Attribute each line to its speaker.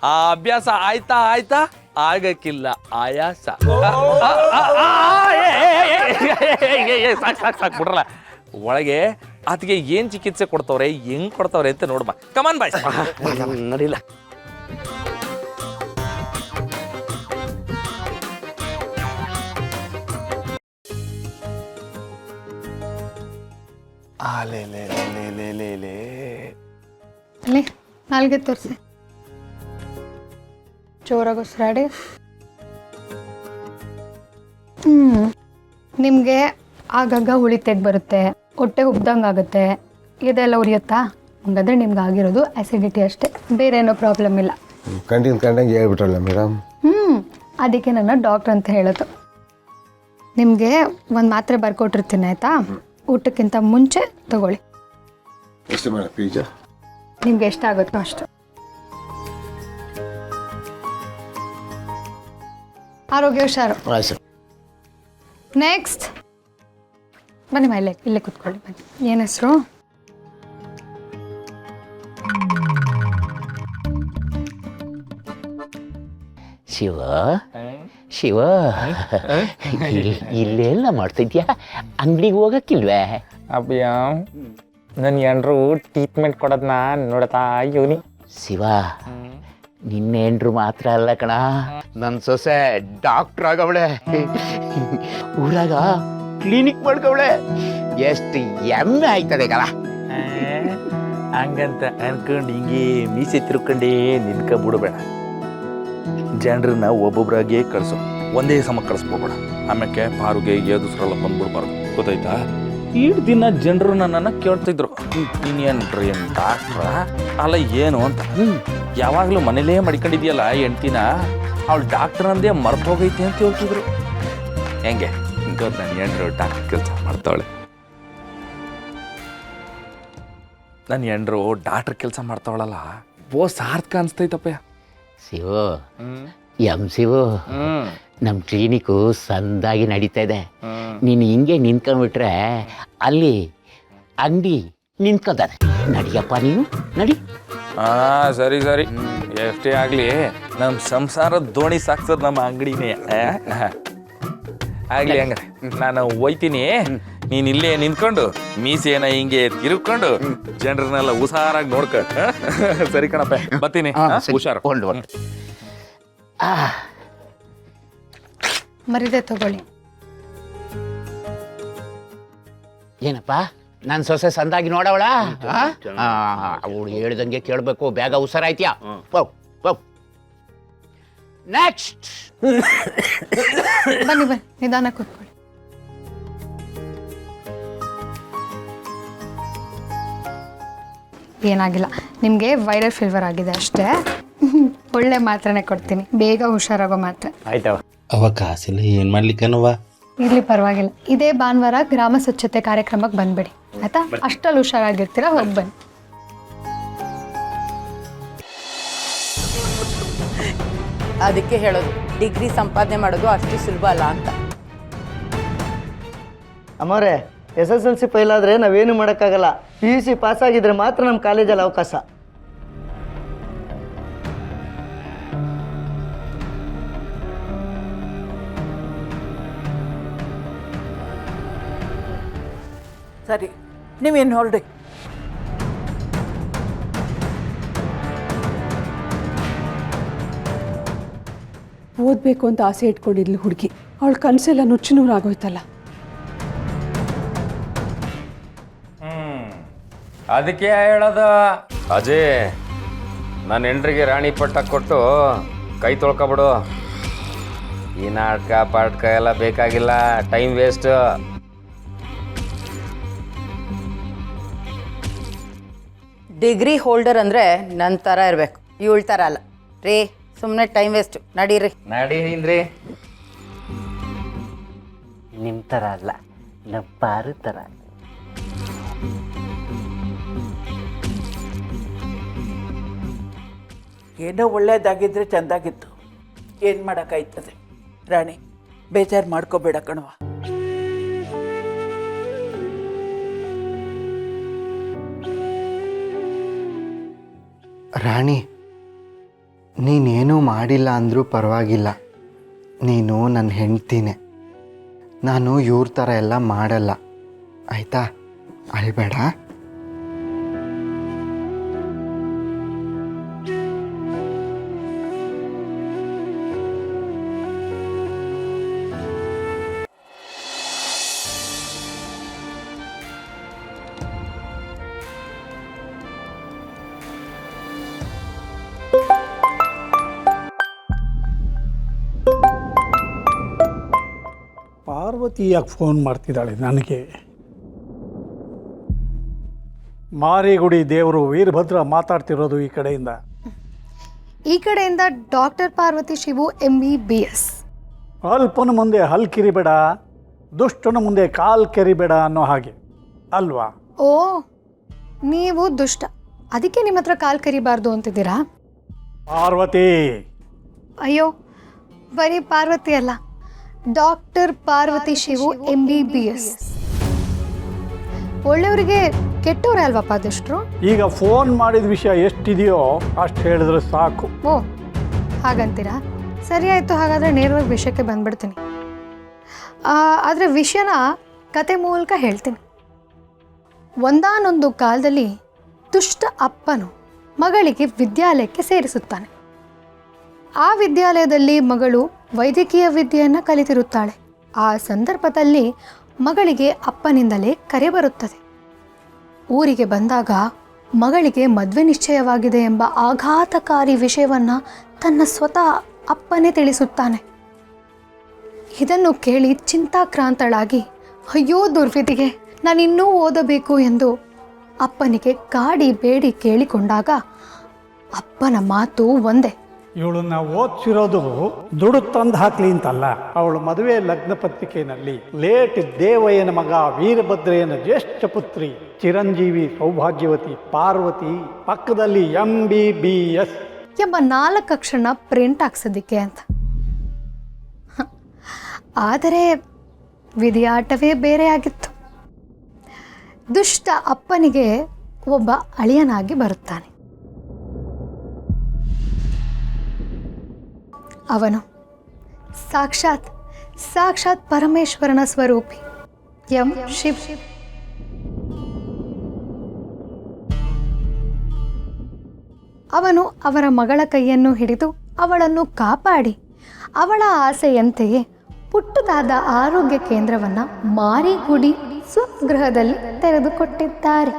Speaker 1: ಆ ಅಭ್ಯಾಸ ಆಯ್ತಾ ಆಯ್ತಾ ಆಗಕ್ಕಿಲ್ಲ ಆಯಾಸ. ಸಾಕು ಬಿಡ್ರಲ್ಲ. ಒಳಗೆ ಆತಿಗೆ ಏನ್ ಚಿಕಿತ್ಸೆ ಕೊಡ್ತವ್ರೆ, ಹೆಂಗ್ ಕೊಡ್ತವ್ರೆ ಅಂತ ನೋಡ್ಬಾ. ಕಮಾನ್ ಬಾಯ್, ನಡಿಲ್ಲ.
Speaker 2: ಅಲ್ಲಿ ನಾಲ್ಗೆ ತೋರಿಸಿ, ಜೋರಾಗಿ ಉಸಿರಾಡಿ. ನಿಮಗೆ ಆಗಾಗ ಹುಳಿ ತೆಗ್ ಬರುತ್ತೆ, ಹೊಟ್ಟೆ ಉಬ್ದಂಗೆ ಆಗುತ್ತೆ, ಇದೆಲ್ಲ ಉರಿಯುತ್ತಾ? ಹಂಗಾದ್ರೆ ನಿಮ್ಗೆ ಆಗಿರೋದು ಆ್ಯಸಿಡಿಟಿ ಅಷ್ಟೇ, ಬೇರೆ ಏನೋ ಪ್ರಾಬ್ಲಮ್ ಇಲ್ಲ.
Speaker 3: ಕಂಡಂಗೆ ಹೇಳ್ಬಿಟ್ರಲ್ಲ ಮೇಡಮ್.
Speaker 2: ಅದಕ್ಕೆ ನನ್ನ ಡಾಕ್ಟ್ರ್ ಅಂತ ಹೇಳೋದು. ನಿಮಗೆ ಒಂದು ಮಾತ್ರೆ ಬರ್ಕೊಟ್ಟಿರ್ತೀನಿ ಆಯಿತಾ? ಊಟಕ್ಕಿಂತ ಮುಂಚೆ ತಗೊಳ್ಳಿ.
Speaker 3: ಎಷ್ಟು ಮೇಡಮ್ ಪೀಜ?
Speaker 2: ನಿಮ್ಗೆ ಎಷ್ಟಾಗುತ್ತೋ ಅಷ್ಟು. ಆರೋಗ್ಯ ಹುಷಾರು. ನೆಕ್ಸ್ಟ್ ಬನ್ನಿ ಮಾ, ಇಲ್ಲೇ ಕೂತ್ಕೊಳ್ಳಿ ಬನ್ನಿ. ಏನು ಹೆಸರು?
Speaker 4: ಶಿವ ಶಿವ, ಇಲ್ಲೆಲ್ಲ ಮಾಡ್ತಿದ್ಯಾ? ಅಂಗಡಿಗೆ ಹೋಗಕ್ಕಿಲ್ವೇ?
Speaker 1: ಅಬ್ಬಿಯ ನನ್ನ ಎಂಡ್ರು ಟ್ರೀಟ್ಮೆಂಟ್ ಕೊಡೋದನ್ನ ನೋಡ್ತಾ ಇವನಿ.
Speaker 4: ಶಿವ, ನಿನ್ನ ಹೆಂಡ್ರು ಮಾತ್ರ ಅಲ್ಲ ಕಣ, ನನ್ನ ಸೊಸೆ ಡಾಕ್ಟ್ರ್ ಆಗವಳೆ, ಊರಾಗ ಕ್ಲಿನಿಕ್ ಮಾಡ್ಕವಳೆ. ಎಷ್ಟು ಹೆಮ್ಮೆ ಆಯ್ತದೆ ಕಲ.
Speaker 1: ಹಂಗಂತ ಅನ್ಕೊಂಡು ಹಿಂಗೆ ಮೀಸೆ ತಿರ್ಕೊಂಡೇ ನಿನ್ಕೊಬಿಡ್ಬೇಡ. ಜನರನ್ನ ಒಬ್ಬೊಬ್ರಾಗೆ ಕಳಿಸು, ಒಂದೇ ಸಮ ಕಳಿಸ್ಬಿಡ್ಬೇಡ. ಆಮೇಲೆ ಪಾರುಗೆ ಏದುಸ್ರಲ್ಲ ಬಂದ್ಬಿಡ್ಬಾರ್ದು, ಗೊತ್ತಾಯ್ತಾ? ಈಡ್ ದಿನ ಜನರು ನನ್ನನ್ನು ಕೇಳ್ತಿದ್ರು, ಇನ್ನೇನ್ರಿ ಡಾಕ್ಟ್ರ ಅಲ್ಲ ಏನು ಅಂತ. ಯಾವಾಗಲೂ ಮನೇಲೇ ಮಡ್ಕೊಂಡಿದ್ಯಲ್ಲ ಹೆಂಡ್ತಿನ, ಅವಳು ಡಾಕ್ಟರ್ ಅಂದೇ ಮರ್ತೋಗೈತೆ ಅಂತ ಹೇಳ್ತಿದ್ರು. ಹೆಂಗೆ ಗೊತ್ತು, ನನ್ನ ಹೆಂಡ್ರು ಡಾಕ್ಟರ್ ಕೆಲಸ ಮಾಡ್ತಾವಳೆ. ನನ್ನ ಹೆಂಡ್ರು ಡಾಕ್ಟರ್ ಕೆಲಸ ಮಾಡ್ತಾವಳಲ್ಲ, ಸಾರ್ಥಕ ಅನ್ಸ್ತೈತಪ್ಪ.
Speaker 4: ಶಿವು, ಶಿವು, ನಮ್ಮ ಕ್ಲಿನಿಕ್ಕು ಸಂದಾಗಿ ನಡೀತಾ ಇದೆ. ನೀನು ಹಿಂಗೆ ನಿಂತ್ಕೊಂಡ್ಬಿಟ್ರೆ ಅಲ್ಲಿ ಅಂಗಡಿ ನಿಂತ್ಕೊಂತಾನೆ. ನಡಿಯಪ್ಪ ನೀನು, ನಡಿ.
Speaker 1: ಸರಿ ಸರಿ, ಎಷ್ಟೇ ಆಗಲಿ ನಮ್ಮ ಸಂಸಾರದ ದೋಣಿ ಸಾಕ್ಸೋದು ನಮ್ಮ ಅಂಗಡಿನೇ ಆಗಲಿ. ಹಂಗಾರೆ ನಾನು ಹೋಯ್ತೀನಿ, ನೀನು ಇಲ್ಲೇ ನಿಂತ್ಕೊಂಡು ಮೀಸೆನ ಹಿಂಗೆ ತಿರುಗ್ಕೊಂಡು ಜನರನ್ನೆಲ್ಲ ಹುಷಾರಾಗಿ ನೋಡ್ಕ. ಸರಿ ಕಣಪ್ಪ, ಬರ್ತೀನಿ. ಹುಷಾರು.
Speaker 2: ಮರಿದೆ ತಗೊಳ್ಳಿ.
Speaker 4: ಏನಪ್ಪ, ನನ್ನ ಸೊಸೆ ಸಂದಾಗಿ ನೋಡವಳ? ಅವಳು ಹೇಳ್ದಂಗೆ ಕೇಳಬೇಕು. ಬೇಗ ಹುಷಾರಾಯ್ತೀಯಾ? ನೆಕ್ಸ್ಟ್
Speaker 2: ಬನ್ನಿ ಬನ್ನಿ, ನಿಧಾನ ಕೂತ್ಕೊಳ್ಳಿ. ಏನಾಗಿಲ್ಲ, ನಿಮಗೆ ವೈರಲ್ ಫೀವರ್ ಆಗಿದೆ ಅಷ್ಟೇ. ಒಳ್ಳೆ ಮಾತ್ರೆನೇ ಕೊಡ್ತೀನಿ, ಬೇಗ ಹುಷಾರಾಗೋ ಮಾತ್ರೆ.
Speaker 5: ಆಯ್ತವ. ಅವ ಕಾಸಿಲ್ಲ, ಏನು ಮಾಡ್ಲಿಕ್ಕನವ?
Speaker 2: ಇರ್ಲಿ ಪರವಾಗಿಲ್ಲ. ಇದೇ ಭಾನುವಾರ ಗ್ರಾಮ ಸ್ವಚ್ಛತೆ ಕಾರ್ಯಕ್ರಮಕ್ಕೆ ಬಂದ್ಬಿಡಿ ಆಯ್ತಾ? ಅಷ್ಟಲ್ಲಿ ಹುಷಾರಾಗಿರ್ತೀರಾ, ಹೋಗಿ ಬನ್ನಿ.
Speaker 6: ಅದಕ್ಕೆ ಹೇಳೋದು, ಡಿಗ್ರಿ ಸಂಪಾದನೆ ಮಾಡೋದು ಅಷ್ಟು ಸುಲಭ ಅಲ್ಲ ಅಂತ.
Speaker 7: ಅಮ್ಮವ್ರೆ, SSLC ಫೈಲ್ ಆದರೆ ನಾವೇನು ಮಾಡೋಕ್ಕಾಗಲ್ಲ. PUC ಪಾಸ್ ಆಗಿದ್ರೆ ಮಾತ್ರ ನಮ್ಮ ಕಾಲೇಜಲ್ಲಿ ಅವಕಾಶ.
Speaker 6: ಸರಿ, ನೀವೇನು ಹೊರಡಿ.
Speaker 8: ಓದಬೇಕು ಅಂತ ಆಸೆ ಇಟ್ಕೊಂಡಿದ್ಲು ಹುಡುಗಿ, ಅವಳ ಕನಸೆಲ್ಲ ನುಚ್ಚುನೂರಾಗೋಯ್ತಲ್ಲ.
Speaker 9: ಅದಕ್ಕೆ ಹೇಳೋದು, ಅಜಯ್ ನನ್ನ ಹೆಂಡ್ರಿಗೆ ರಾಣಿ ಪಟ್ಟ ಕೊಟ್ಟು ಕೈ ತೊಳ್ಕೊಬಿಡು. ಈ ನಾಟಕ ಪಾಟ್ಕ ಎಲ್ಲ ಬೇಕಾಗಿಲ್ಲ, ಟೈಮ್ ವೇಸ್ಟ್.
Speaker 6: ಡಿಗ್ರಿ ಹೋಲ್ಡರ್ ಅಂದರೆ ನನ್ನ ಥರ ಇರಬೇಕು, ಇವಳ ಥರ ಅಲ್ಲ ರೀ. ಸುಮ್ಮನೆ ಟೈಮ್ ವೇಸ್ಟು, ನಡೀರಿ.
Speaker 9: ನಡೀರಿ.
Speaker 4: ನಿಮ್ಮ ಥರ ಅಲ್ಲ, ನಮ್ಮ ಪಾರು ಥರ.
Speaker 10: ಏನೋ ಒಳ್ಳೇದಾಗಿದ್ರೆ ಚೆಂದಾಗಿತ್ತು, ಏನು ಮಾಡೋಕ್ಕಾಯ್ತದೆ. ರಾಣಿ, ಬೇಜಾರು ಮಾಡ್ಕೋಬೇಡ ಕಣವ.
Speaker 7: ರಾಣಿ, ನೀನೇನೂ ಮಾಡಿಲ್ಲ ಅಂದರೂ ಪರವಾಗಿಲ್ಲ, ನೀನು ನನ್ನ ಹೆಂಡ್ತಿನೇ. ನಾನು ಇವ್ರ ಥರ ಎಲ್ಲ ಮಾಡಲ್ಲ, ಆಯಿತಾ? ಅಳ್ಬೇಡ.
Speaker 11: ಪಾರ್ವತಿ ಯಾಕೆ ಫೋನ್ ಮಾಡ್ತಿದ್ದಾಳೆ ನನಗೆ? ಮಾರಿಗುಡಿ ದೇವರು ವೀರಭದ್ರ ಮಾತಾಡ್ತಿರೋದು ಈ ಕಡೆಯಿಂದ.
Speaker 2: ಈ ಕಡೆಯಿಂದ ಡಾಕ್ಟರ್ ಪಾರ್ವತಿ ಶಿವು MBBS.
Speaker 11: ಅಲ್ಪನ ಮುಂದೆ ಹಲ್ ಕಿರಿಬೇಡ, ದುಷ್ಟನ ಮುಂದೆ ಕಾಲ್ ಕೆರಿಬೇಡ ಅನ್ನೋ ಹಾಗೆ ಅಲ್ವಾ?
Speaker 2: ಓ, ನೀವು ದುಷ್ಟ, ಅದಕ್ಕೆ ನಿಮ್ಮ ಹತ್ರ ಕಾಲ್ ಕರಿಬಾರ್ದು ಅಂತಿದ್ದೀರಾ?
Speaker 11: ಪಾರ್ವತಿ.
Speaker 2: ಅಯ್ಯೋ, ಬರೀ ಪಾರ್ವತಿ ಅಲ್ಲ, ಡಾಕ್ಟರ್ ಪಾರ್ವತಿ ಶಿವು MBBS. ಒಳ್ಳೆಯವರಿಗೆ ಕೆಟ್ಟವ್ರೆ ಅಲ್ವಪ್ಪ ದುಷ್ಟರು?
Speaker 11: ಈಗ ಫೋನ್ ಮಾಡಿದ ವಿಷಯ ಎಷ್ಟಿದೆಯೋ ಅಷ್ಟು ಹೇಳಿದ್ರೆ ಸಾಕು.
Speaker 2: ಓ, ಹಾಗಂತೀರಾ? ಸರಿ ಆಯಿತು, ಹಾಗಾದರೆ ನೇರವಾಗಿ ವಿಷಯಕ್ಕೆ ಬಂದ್ಬಿಡ್ತೀನಿ. ಆದರೆ ವಿಷಯನ ಕತೆ ಮೂಲಕ ಹೇಳ್ತೀನಿ. ಒಂದಾನೊಂದು ಕಾಲದಲ್ಲಿ ದುಷ್ಟ ಅಪ್ಪನು ಮಗಳಿಗೆ ವಿದ್ಯಾಲಯಕ್ಕೆ ಸೇರಿಸುತ್ತಾನೆ. ಆ ವಿದ್ಯಾಲಯದಲ್ಲಿ ಮಗಳು ವೈದ್ಯಕೀಯ ವಿದ್ಯೆಯನ್ನು ಕಲಿತಿರುತ್ತಾಳೆ. ಆ ಸಂದರ್ಭದಲ್ಲಿ ಮಗಳಿಗೆ ಅಪ್ಪನಿಂದಲೇ ಕರೆ ಬರುತ್ತದೆ. ಊರಿಗೆ ಬಂದಾಗ ಮಗಳಿಗೆ ಮದುವೆ ನಿಶ್ಚಯವಾಗಿದೆ ಎಂಬ ಆಘಾತಕಾರಿ ವಿಷಯವನ್ನು ತನ್ನ ಸ್ವತಃ ಅಪ್ಪನೇ ತಿಳಿಸುತ್ತಾನೆ. ಇದನ್ನು ಕೇಳಿ ಚಿಂತಾಕ್ರಾಂತಳಾಗಿ, ಅಯ್ಯೋ ದುರ್ವಿಧಿಗೆ, ನಾನಿನ್ನೂ ಓದಬೇಕು ಎಂದು ಅಪ್ಪನಿಗೆ ಕಾಡಿ ಬೇಡಿ ಕೇಳಿಕೊಂಡಾಗ ಅಪ್ಪನ ಮಾತು ಒಂದೇ.
Speaker 11: ಇವಳನ್ನ ಓದಿಸಿರೋದು ದುಡ್ಡು ತಂದು ಹಾಕ್ಲಿ ಅಂತಲ್ಲ. ಅವಳು ಮದುವೆ ಲಗ್ನ ಪತ್ರಿಕೆಯಲ್ಲಿ ಲೇಟ್ ದೇವಯ್ಯನ ಮಗ ವೀರಭದ್ರಯ್ಯನ ಜ್ಯೇಷ್ಠ ಪುತ್ರಿ ಚಿರಂಜೀವಿ ಸೌಭಾಗ್ಯವತಿ ಪಾರ್ವತಿ ಪಕ್ಕದಲ್ಲಿ MBBS
Speaker 2: ಎಂಬ 4 ಅಕ್ಷರನ ಪ್ರಿಂಟ್ ಹಾಕ್ಸೋದಿಕ್ಕೆ ಅಂತ. ಆದರೆ ವಿಧಿಯಾಟವೇ ಬೇರೆ ಆಗಿತ್ತು. ದುಷ್ಟ ಅಪ್ಪನಿಗೆ ಒಬ್ಬ ಅಳಿಯನಾಗಿ ಬರುತ್ತಾನೆ. ಅವನು ಸಾಕ್ಷಾತ್ ಪರಮೇಶ್ವರನ ಸ್ವರೂಪಿ ಶಿವ. ಅವನು ಅವರ ಮಗಳ ಕೈಯನ್ನು ಹಿಡಿದು ಅವಳನ್ನು ಕಾಪಾಡಿ ಅವಳ ಆಸೆಯಂತೆಯೇ ಪುಟ್ಟದಾದ ಆರೋಗ್ಯ ಕೇಂದ್ರವನ್ನು ಮಾರಿಗುಡಿ ಸ್ವಗೃಹದಲ್ಲಿ ತೆರೆದುಕೊಟ್ಟಿದ್ದಾರೆ.